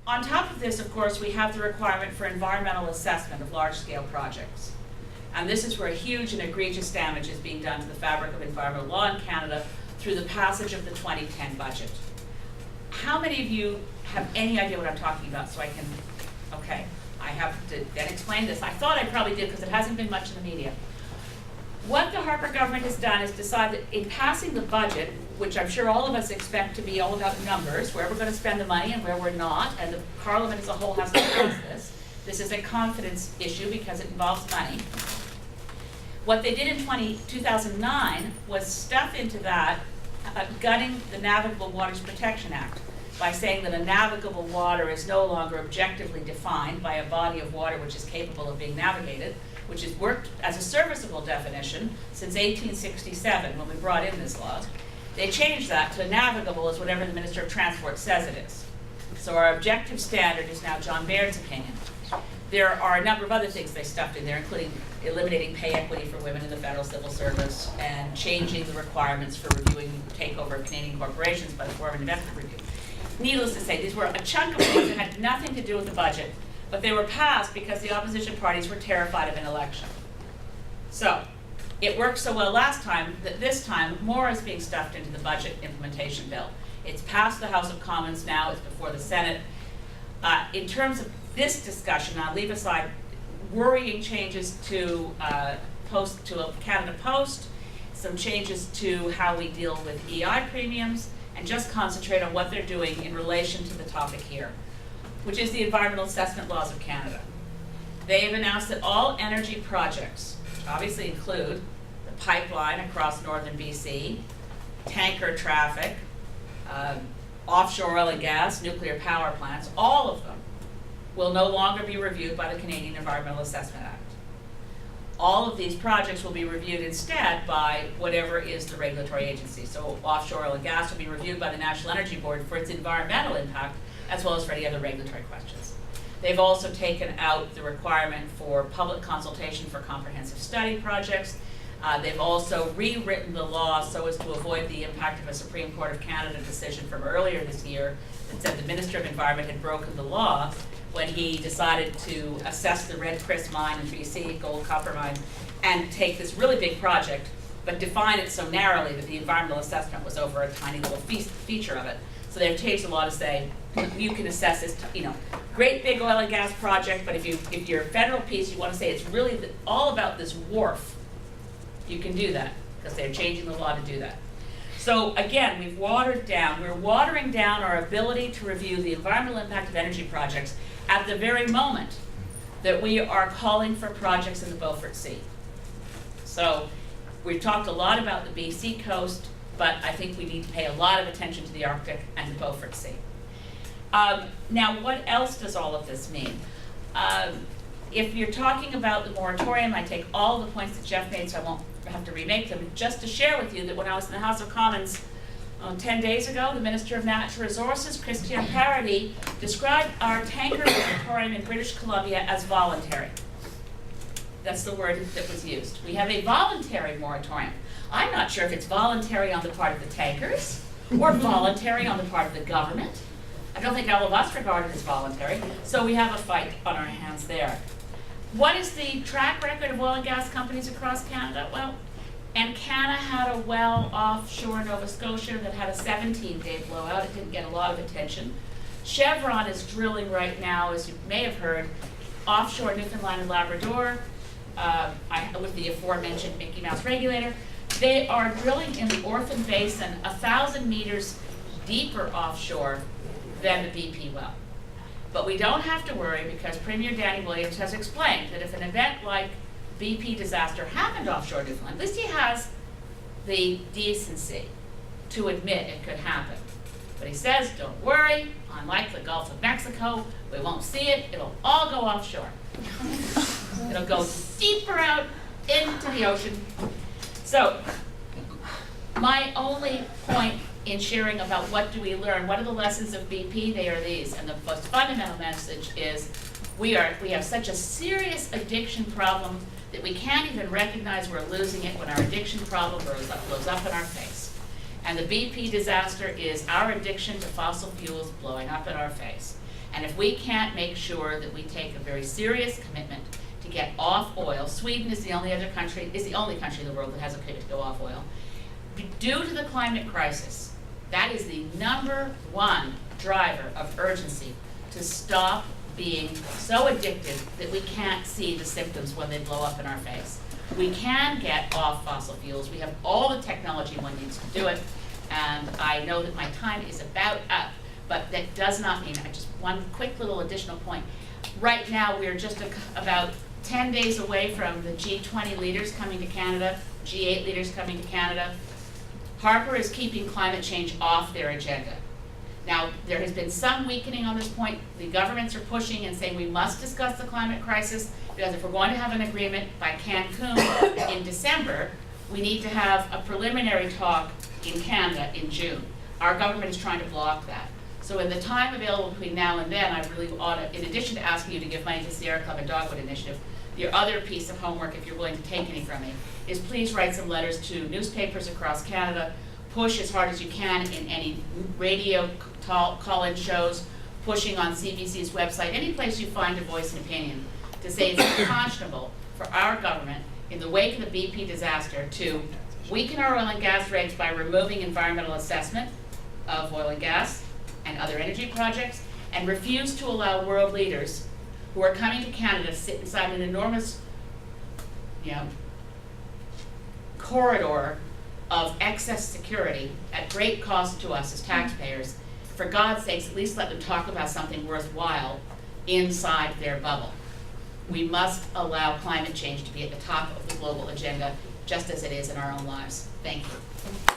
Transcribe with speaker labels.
Speaker 1: On top of this, of course, we have the requirement for environmental assessment of large-scale projects. And this is where huge and egregious damage is being done to the fabric of environmental law in Canada through the passage of the 2010 budget. How many of you have any idea what I'm talking about so I can, okay, I have to then explain this. I thought I probably did because it hasn't been much in the media. What the Harper government has done is decide that in passing the budget, which I'm sure all of us expect to be all about numbers, where we're going to spend the money and where we're not, and the Parliament as a whole has to pass this. This is a confidence issue because it involves money. What they did in 2009 was stuff into that, gutting the Navigable Waters Protection Act by saying that a navigable water is no longer objectively defined by a body of water which is capable of being navigated, which has worked as a serviceable definition since 1867 when we brought in this law. They changed that to navigable as whatever the Minister of Transport says it is. So our objective standard is now John Baird's opinion. There are a number of other things they stuffed in there, including eliminating pay equity for women in the federal civil service and changing the requirements for reviewing takeover of Canadian corporations by the Foreign Investment Review. Needless to say, these were a chunk of things that had nothing to do with the budget, but they were passed because the opposition parties were terrified of an election. So it worked so well last time that this time more is being stuffed into the budget implementation bill. It's passed the House of Commons now, it's before the Senate. In terms of this discussion, I'll leave aside worrying changes to Canada Post, some changes to how we deal with EI premiums, and just concentrate on what they're doing in relation to the topic here, which is the environmental assessment laws of Canada. They have announced that all energy projects, which obviously include the pipeline across northern BC, tanker traffic, offshore oil and gas, nuclear power plants, all of them will no longer be reviewed by the Canadian Environmental Assessment Act. All of these projects will be reviewed instead by whatever is the regulatory agency. So offshore oil and gas will be reviewed by the National Energy Board for its environmental impact, as well as for any other regulatory questions. They've also taken out the requirement for public consultation for comprehensive study projects. They've also rewritten the law so as to avoid the impact of a Supreme Court of Canada decision from earlier this year that said the Minister of Environment had broken the law when he decided to assess the Red Chris mine in BC, gold copper mine, and take this really big project, but define it so narrowly that the environmental assessment was over a tiny little feature of it. So they've changed the law to say, you can assess this, great big oil and gas project, but if your federal piece, you want to say it's really all about this wharf, you can do that, because they're changing the law to do that. So again, we're watering down our ability to review the environmental impact of energy projects at the very moment that we are calling for projects in the Beaufort Sea. So we've talked a lot about the BC coast, but I think we need to pay a lot of attention to the Arctic and the Beaufort Sea. Now, what else does all of this mean? If you're talking about the moratorium, I take all the points that Geoff made, so I won't have to remake them. Just to share with you that when I was in the House of Commons 10 days ago, the Minister of Natural Resources, Christian Parody, described our tanker moratorium in British Columbia as voluntary. That's the word that was used. We have a voluntary moratorium. I'm not sure if it's voluntary on the part of the tankers or voluntary on the part of the government. I don't think all of us regard it as voluntary, so we have a fight on our hands there. What is the track record of oil and gas companies across Canada? Well, Encana had a well offshore Nova Scotia that had a 17-day blowout. It didn't get a lot of attention. Chevron is drilling right now, as you may have heard, offshore Newfoundland and Labrador with the aforementioned Mickey Mouse regulator. They are drilling in the Orphan Basin 1,000 meters deeper offshore than the BP well. But we don't have to worry because Premier Danny Williams has explained that if an event like BP disaster happened offshore Newfoundland, at least he has the decency to admit it could happen. But he says, don't worry, unlike the Gulf of Mexico, we won't see it, it'll all go offshore. It'll go deeper out into the ocean. So, my only point in sharing about what do we learn, what are the lessons of BP, they are these. And the most fundamental message is we have such a serious addiction problem that we can't even recognize we're losing it when our addiction problem blows up in our face. And the BP disaster is our addiction to fossil fuels blowing up in our face. And if we can't make sure that we take a very serious commitment to get off oil, Sweden is the only country in the world that has a commitment to go off oil. Due to the climate crisis, that is the #1 driver of urgency to stop being so addicted that we can't see the symptoms when they blow up in our face. We can get off fossil fuels. We have all the technology one needs to do it. And I know that my time is about up, but that does not mean, just one quick little additional point. Right now, we're just about 10 days away from the G20 leaders coming to Canada, G8 leaders coming to Canada. Harper is keeping climate change off their agenda. Now, there has been some weakening on this point. The governments are pushing and saying we must discuss the climate crisis, because if we're going to have an agreement by Cancun in December, we need to have a preliminary talk in Canada in June. Our government is trying to block that. So in the time available between now and then, I really ought to, in addition to asking you to give money to Sierra Club and Dogwood Initiative, your other piece of homework, if you're willing to take any from me, is please write some letters to newspapers across Canada, push as hard as you can in any radio call-in shows, pushing on CBC's website, any place you find a voice and opinion, to say it's unconscionable for our government, in the wake of the BP disaster, to weaken our oil and gas regs by removing environmental assessment of oil and gas and other energy projects, and refuse to allow world leaders who are coming to Canada to sit inside an enormous, corridor of excess security at great cost to us as taxpayers. For God's sakes, at least let them talk about something worthwhile inside their bubble. We must allow climate change to be at the top of the global agenda, just as it is in our own lives. Thank you.